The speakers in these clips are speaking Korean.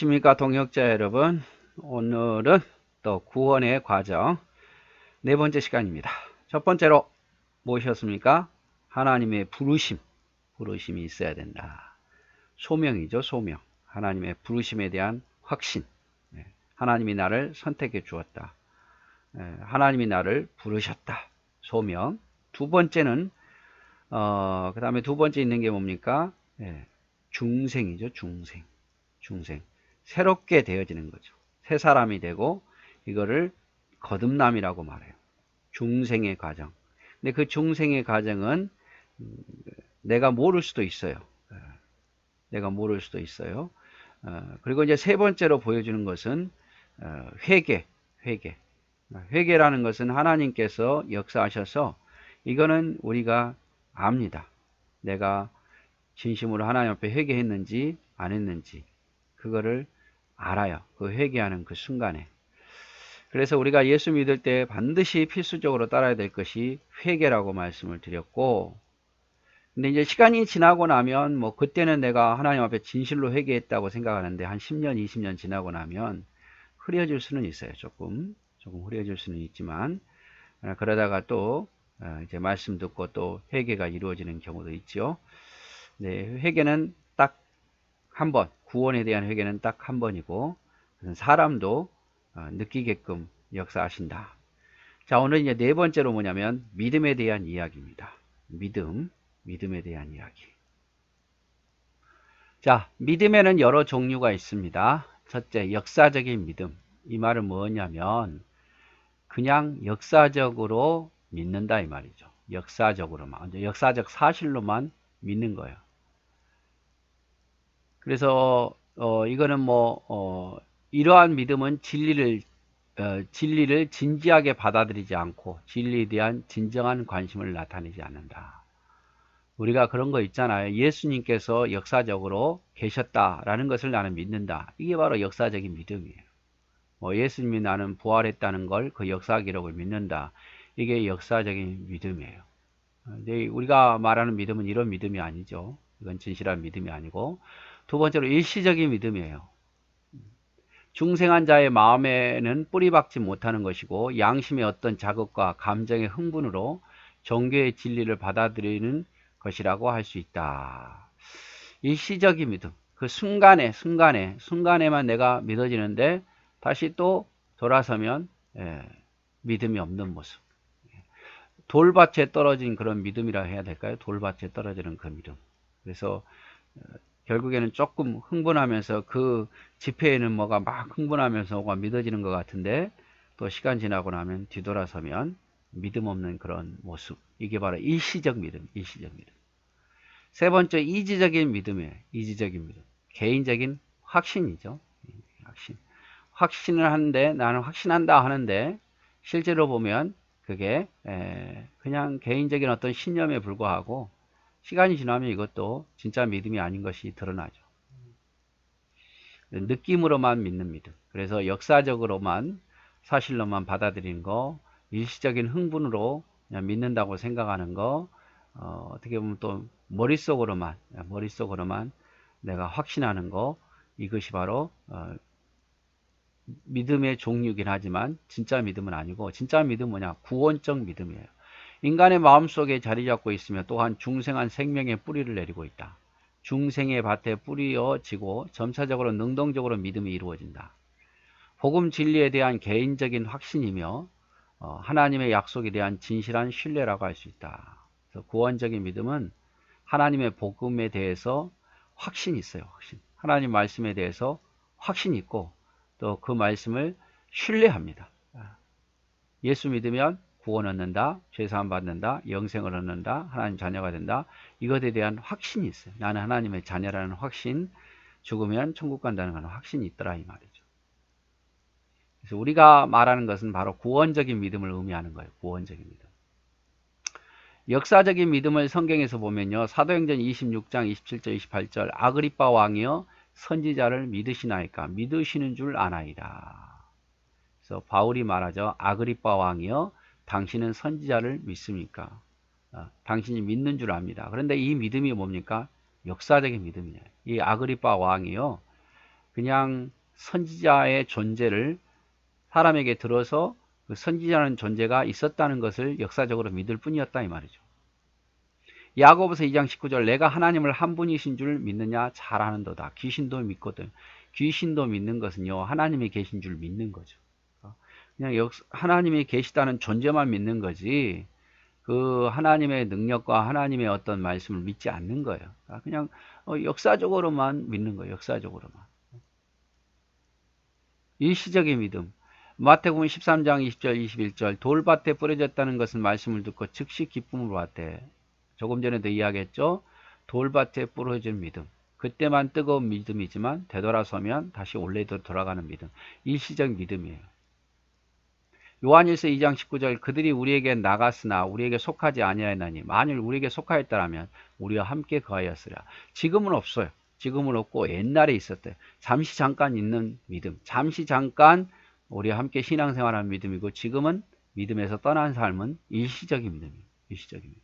안녕하십니까 동역자 여러분. 오늘은 또 구원의 과정 네 번째 시간입니다. 첫 번째로 무엇이었습니까? 하나님의 부르심이 있어야 된다. 소명이죠. 소명. 하나님의 부르심에 대한 확신. 하나님이 나를 선택해 주었다. 하나님이 나를 부르셨다. 소명. 두 번째는 그 다음에 두 번째 있는 게 뭡니까? 중생이죠. 중생. 새롭게 되어지는 거죠. 새 사람이 되고 이거를 거듭남이라고 말해요. 중생의 과정. 근데 그 중생의 과정은 내가 모를 수도 있어요. 내가 모를 수도 있어요. 그리고 이제 세 번째로 보여주는 것은 회개. 회개라는 것은 하나님께서 역사하셔서 이거는 우리가 압니다. 내가 진심으로 하나님 앞에 회개했는지 안 했는지 그거를 알아요. 그 회개하는 그 순간에. 그래서 우리가 예수 믿을 때 반드시 필수적으로 따라야 될 것이 회개라고 말씀을 드렸고, 근데 이제 시간이 지나고 나면 뭐 그때는 내가 하나님 앞에 진실로 회개했다고 생각하는데 한 10년, 20년 지나고 나면 흐려질 수는 있어요. 조금 흐려질 수는 있지만 그러다가 또 이제 말씀 듣고 또 회개가 이루어지는 경우도 있죠. 네, 회개는 딱 한 번, 구원에 대한 회개는 딱 한 번이고 사람도 느끼게끔 역사하신다. 자, 오늘 이제 네 번째로 뭐냐면 믿음에 대한 이야기입니다. 믿음에 대한 이야기. 자, 믿음에는 여러 종류가 있습니다. 첫째, 역사적인 믿음. 이 말은 뭐냐면 그냥 역사적으로 믿는다 이 말이죠. 역사적으로만, 역사적 사실로만 믿는 거예요. 그래서 이거는 이러한 믿음은 진리를 진지하게 받아들이지 않고 진리에 대한 진정한 관심을 나타내지 않는다. 우리가 그런 거 있잖아요. 예수님께서 역사적으로 계셨다라는 것을 나는 믿는다. 이게 바로 역사적인 믿음이에요. 예수님이 나는 부활했다는 걸 그 역사 기록을 믿는다. 이게 역사적인 믿음이에요. 근데 우리가 말하는 믿음은 이런 믿음이 아니죠. 이건 진실한 믿음이 아니고, 두 번째로 일시적인 믿음이에요. 중생한 자의 마음에는 뿌리박지 못하는 것이고 양심의 어떤 자극과 감정의 흥분으로 종교의 진리를 받아들이는 것이라고 할 수 있다. 일시적인 믿음, 그 순간에만 내가 믿어지는데 다시 또 돌아서면 믿음이 없는 모습. 돌밭에 떨어진 그런 믿음이라 해야 될까요? 돌밭에 떨어지는 그 믿음. 그래서 결국에는 조금 흥분하면서 그 집회에는 뭐가 막 흥분하면서 뭐가 믿어지는 것 같은데 또 시간 지나고 나면 뒤돌아서면 믿음 없는 그런 모습. 이게 바로 일시적 믿음. 세 번째, 이지적인 믿음이에요. 이지적인 믿음. 개인적인 확신이죠. 확신을 하는데 나는 확신한다 하는데 실제로 보면 그게 그냥 개인적인 어떤 신념에 불과하고 시간이 지나면 이것도 진짜 믿음이 아닌 것이 드러나죠. 느낌으로만 믿는 믿음. 그래서 역사적으로만 사실로만 받아들이는 거, 일시적인 흥분으로 그냥 믿는다고 생각하는 거, 어떻게 보면 또 머릿속으로만 내가 확신하는 거, 이것이 바로 믿음의 종류이긴 하지만 진짜 믿음은 아니고, 진짜 믿음은 뭐냐? 구원적 믿음이에요. 인간의 마음속에 자리 잡고 있으며 또한 중생한 생명의 뿌리를 내리고 있다. 중생의 밭에 뿌려지고 점차적으로 능동적으로 믿음이 이루어진다. 복음 진리에 대한 개인적인 확신이며 하나님의 약속에 대한 진실한 신뢰라고 할 수 있다. 그래서 구원적인 믿음은 하나님의 복음에 대해서 확신이 있어요. 하나님 말씀에 대해서 확신이 있고 또 그 말씀을 신뢰합니다. 예수 믿으면 구원 얻는다, 죄사함 받는다, 영생을 얻는다, 하나님 자녀가 된다. 이것에 대한 확신이 있어요. 나는 하나님의 자녀라는 확신, 죽으면 천국 간다는 확신이 있더라 이 말이죠. 그래서 우리가 말하는 것은 바로 구원적인 믿음을 의미하는 거예요. 구원적인 믿음. 역사적인 믿음을 성경에서 보면요. 사도행전 26장 27절 28절 아그리빠 왕이여 선지자를 믿으시나이까 믿으시는 줄 아나이다. 그래서 바울이 말하죠. 아그리빠 왕이여 당신은 선지자를 믿습니까? 당신이 믿는 줄 압니다. 그런데 이 믿음이 뭡니까? 역사적인 믿음이에요. 이 아그리빠 왕이요. 그냥 선지자의 존재를 사람에게 들어서 그 선지자라는 존재가 있었다는 것을 역사적으로 믿을 뿐이었다 이 말이죠. 야고보서 2장 19절 내가 하나님을 한 분이신 줄 믿느냐? 잘 아는도다. 귀신도 믿거든. 귀신도 믿는 것은요, 하나님이 계신 줄 믿는 거죠. 그냥 하나님이 계시다는 존재만 믿는 거지, 그 하나님의 능력과 하나님의 어떤 말씀을 믿지 않는 거예요. 그냥 역사적으로만 믿는 거예요. 역사적으로만. 일시적인 믿음. 마태복음 13장 20절 21절 돌밭에 뿌려졌다는 것은 말씀을 듣고 즉시 기쁨을 받대. 조금 전에도 이야기했죠. 돌밭에 뿌려진 믿음. 그때만 뜨거운 믿음이지만 되돌아서면 다시 원래대로 돌아가는 믿음. 일시적 믿음이에요. 요한일서 2장 19절 그들이 우리에게 나갔으나 우리에게 속하지 아니하였나니 만일 우리에게 속하였더라면 우리와 함께 거하였으랴. 지금은 없어요. 지금은 없고 옛날에 있었대요. 잠시 잠깐 있는 믿음. 잠시 잠깐 우리와 함께 신앙생활하는 믿음이고 지금은 믿음에서 떠난 삶은 일시적인 믿음이에요. 일시적인 믿음.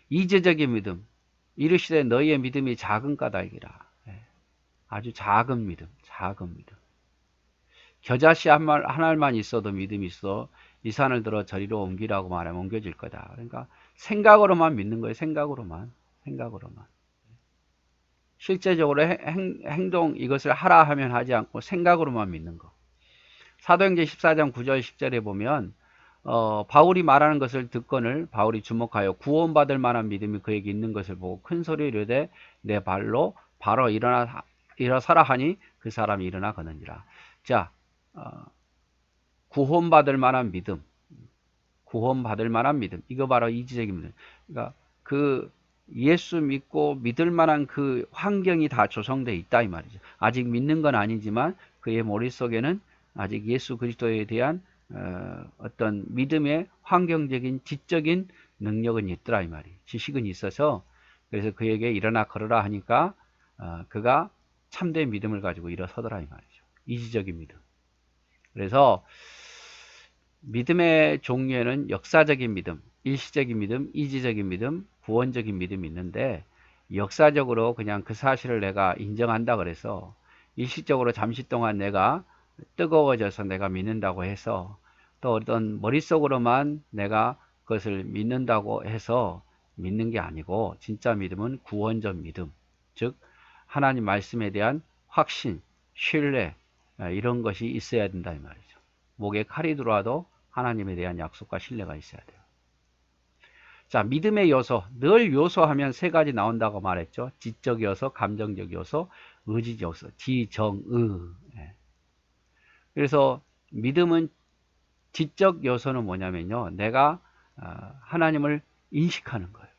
이제적인 믿음. 이르시되 너희의 믿음이 작은 까닭이라. 아주 작은 믿음. 작은 믿음. 겨자씨 한 알만 있어도 믿음이 있어 이 산을 들어 저리로 옮기라고 말하면 옮겨질 거다. 그러니까 생각으로만 믿는 거예요. 생각으로만. 실제적으로 행동 이것을 하라 하면 하지 않고 생각으로만 믿는 거. 사도행전 14장 9절 10절에 보면 바울이 말하는 것을 듣거늘 바울이 주목하여 구원받을 만한 믿음이 그에게 있는 것을 보고 큰 소리로 이르되 내 발로 바로 일어서라 하니 그 사람이 일어나 걷는지라. 자, 구원받을 만한 믿음, 이거 바로 이지적인 믿음. 그러니까 그 예수 믿고 믿을 만한 그 환경이 다 조성되어 있다 이 말이죠. 아직 믿는 건 아니지만 그의 머릿속에는 아직 예수 그리스도에 대한 어떤 믿음의 환경적인 지적인 능력은 있더라 이 말이에요. 지식은 있어서 그래서 그에게 일어나 걸어라 하니까 그가 참된 믿음을 가지고 일어서더라 이 말이죠. 이지적인 믿음. 그래서 믿음의 종류에는 역사적인 믿음, 일시적인 믿음, 이지적인 믿음, 구원적인 믿음이 있는데 역사적으로 그냥 그 사실을 내가 인정한다 그래서 일시적으로 잠시 동안 내가 뜨거워져서 내가 믿는다고 해서 또 어떤 머릿속으로만 내가 그것을 믿는다고 해서 믿는 게 아니고 진짜 믿음은 구원적 믿음, 즉 하나님 말씀에 대한 확신, 신뢰 이런 것이 있어야 된다 이 말이죠. 목에 칼이 들어와도 하나님에 대한 약속과 신뢰가 있어야 돼요. 자, 믿음의 요소. 늘 요소하면 세 가지 나온다고 말했죠. 지적 요소, 감정적 요소, 의지 요소. 지정의. 그래서 믿음은 지적 요소는 뭐냐면요. 내가 하나님을 인식하는 거예요.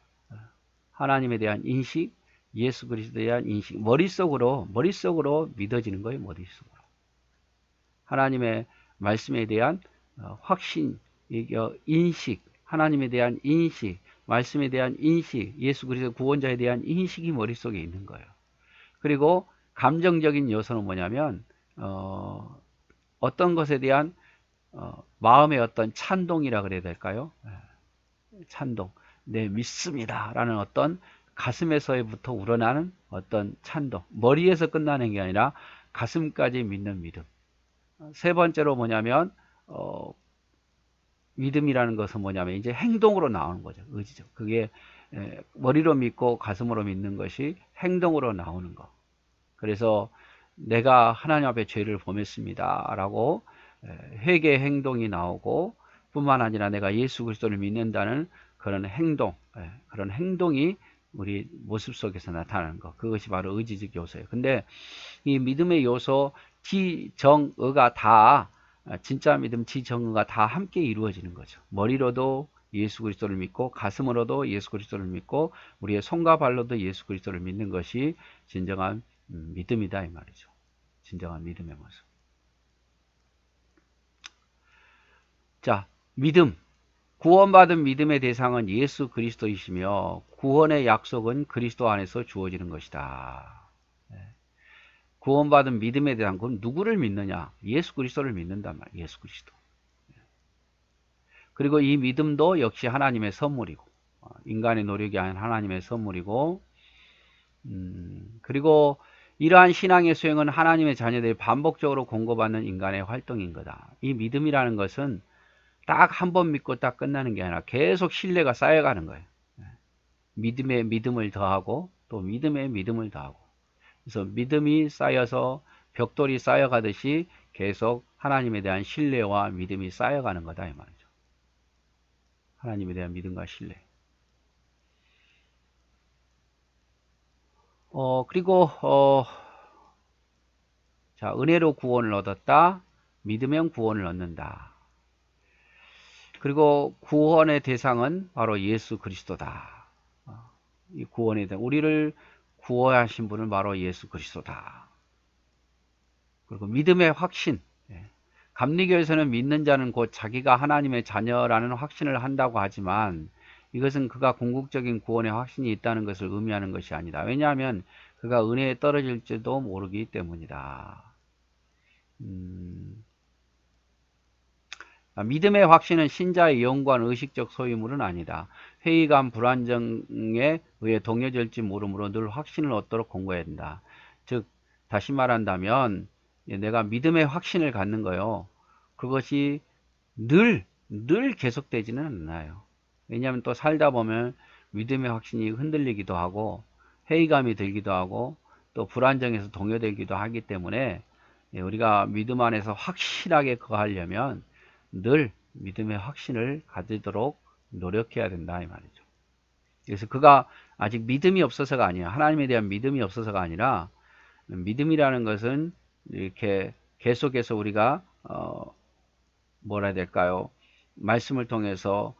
하나님에 대한 인식, 예수 그리스도에 대한 인식. 머릿속으로 믿어지는 거예요. 머릿속으로. 하나님의 말씀에 대한 확신, 인식, 하나님에 대한 인식, 말씀에 대한 인식, 예수 그리스도 구원자에 대한 인식이 머릿속에 있는 거예요. 그리고 감정적인 요소는 뭐냐면 어떤 것에 대한 마음의 어떤 찬동이라 그래야 될까요? 찬동. 네, 믿습니다. 라는 어떤 가슴에서부터 우러나는 어떤 찬동. 머리에서 끝나는 게 아니라 가슴까지 믿는 믿음. 세 번째로 뭐냐면 믿음이라는 것은 뭐냐면 이제 행동으로 나오는 거죠. 의지적. 그게 머리로 믿고 가슴으로 믿는 것이 행동으로 나오는 거. 그래서 내가 하나님 앞에 죄를 범했습니다 라고 회개 행동이 나오고 뿐만 아니라 내가 예수 그리스도를 믿는다는 그런 행동, 그런 행동이 우리 모습 속에서 나타나는 것. 그것이 바로 의지적 요소예요. 근데 이 믿음의 요소 지정의가 다 진짜 믿음 지정의가 다 함께 이루어지는 거죠. 머리로도 예수 그리스도를 믿고 가슴으로도 예수 그리스도를 믿고 우리의 손과 발로도 예수 그리스도를 믿는 것이 진정한 믿음이다 이 말이죠. 진정한 믿음의 모습. 자, 믿음. 구원받은 믿음의 대상은 예수 그리스도이시며 구원의 약속은 그리스도 안에서 주어지는 것이다. 구원받은 믿음에 대한 건 누구를 믿느냐? 예수 그리스도를 믿는단 말이에요. 예수 그리스도. 그리고 이 믿음도 역시 하나님의 선물이고 인간의 노력이 아닌 하나님의 선물이고 그리고 이러한 신앙의 수행은 하나님의 자녀들이 반복적으로 공고받는 인간의 활동인 거다. 이 믿음이라는 것은 딱 한 번 믿고 딱 끝나는 게 아니라 계속 신뢰가 쌓여가는 거예요. 믿음에 믿음을 더하고 또 믿음에 믿음을 더하고, 그래서 믿음이 쌓여서 벽돌이 쌓여가듯이 계속 하나님에 대한 신뢰와 믿음이 쌓여가는 거다 이 말이죠. 하나님에 대한 믿음과 신뢰. 그리고 자, 은혜로 구원을 얻었다. 믿으면 구원을 얻는다. 그리고 구원의 대상은 바로 예수 그리스도다. 이 구원에 대한 우리를 구원하신 분은 바로 예수 그리스도다. 그리고 믿음의 확신. 감리교에서는 믿는 자는 곧 자기가 하나님의 자녀라는 확신을 한다고 하지만 이것은 그가 궁극적인 구원의 확신이 있다는 것을 의미하는 것이 아니다. 왜냐하면 그가 은혜에 떨어질지도 모르기 때문이다. 믿음의 확신은 신자의 영구한 의식적 소유물은 아니다. 회의감, 불안정에 의해 동요될지 모르므로 늘 확신을 얻도록 공부해야 된다. 즉 다시 말한다면 내가 믿음의 확신을 갖는 거요. 그것이 늘 계속되지는 않아요. 왜냐하면 또 살다 보면 믿음의 확신이 흔들리기도 하고 회의감이 들기도 하고 또 불안정해서 동요되기도 하기 때문에 우리가 믿음 안에서 확실하게 거하려면 늘 믿음의 확신을 가지도록 노력해야 된다 이 말이죠. 그래서 그가 아직 믿음이 없어서가 아니야. 하나님에 대한 믿음이 없어서가 아니라 믿음이라는 것은 이렇게 계속해서 우리가 뭐라 해야 될까요? 말씀을 통해서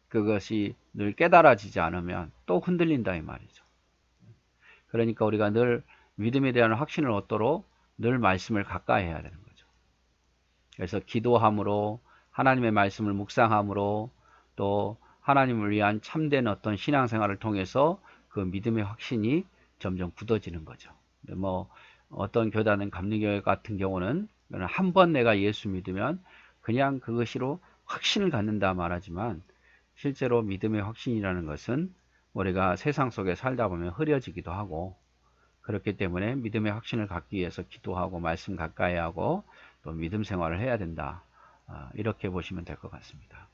그것이 늘 깨달아지지 않으면 또 흔들린다 이 말이죠. 그러니까 우리가 늘 믿음에 대한 확신을 얻도록 늘 말씀을 가까이 해야 되는 거죠. 그래서 기도함으로 하나님의 말씀을 묵상함으로 또 하나님을 위한 참된 어떤 신앙생활을 통해서 그 믿음의 확신이 점점 굳어지는 거죠. 뭐 어떤 교단은 감리교회 같은 경우는 한 번 내가 예수 믿으면 그냥 그것으로 확신을 갖는다 말하지만 실제로 믿음의 확신이라는 것은 우리가 세상 속에 살다 보면 흐려지기도 하고 그렇기 때문에 믿음의 확신을 갖기 위해서 기도하고 말씀 가까이 하고 또 믿음 생활을 해야 된다. 이렇게 보시면 될 것 같습니다.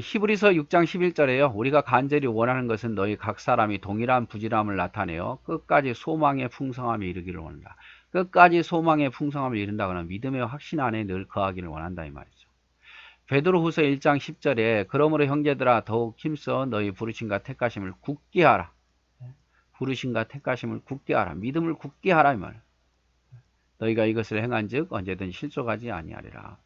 히브리서 6장 11절에요. 우리가 간절히 원하는 것은 너희 각 사람이 동일한 부지런함을 나타내어 끝까지 소망의 풍성함에 이르기를 원한다. 끝까지 소망의 풍성함을 이룬다거나 믿음의 확신 안에 늘 거하기를 원한다 이 말이죠. 베드로후서 1장 10절에 그러므로 형제들아 더욱 힘써 너희 부르심과 택하심을 굳게 하라. 부르심과 택하심을 굳게 하라. 믿음을 굳게 하라 이 말. 너희가 이것을 행한즉 언제든 실족하지 아니하리라.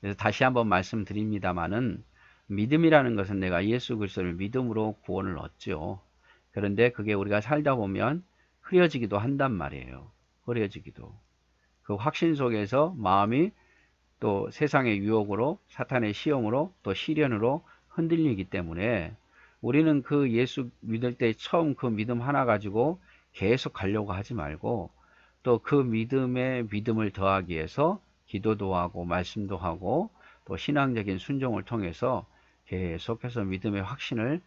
그래서 다시 한번 말씀드립니다마는 믿음이라는 것은 내가 예수 그리스도를 믿음으로 구원을 얻죠. 그런데 그게 우리가 살다 보면 흐려지기도 한단 말이에요. 흐려지기도. 그 확신 속에서 마음이 또 세상의 유혹으로 사탄의 시험으로 또 시련으로 흔들리기 때문에 우리는 그 예수 믿을 때 처음 그 믿음 하나 가지고 계속 가려고 하지 말고 또 그 믿음에 믿음을 더하기 위해서 기도도 하고 말씀도 하고 또 신앙적인 순종을 통해서 계속해서 믿음의 확신을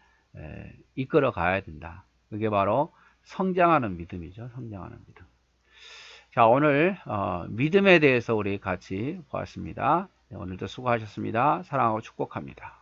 이끌어 가야 된다. 그게 바로 성장하는 믿음이죠. 성장하는 믿음. 자, 오늘 믿음에 대해서 우리 같이 보았습니다. 네, 오늘도 수고하셨습니다. 사랑하고 축복합니다.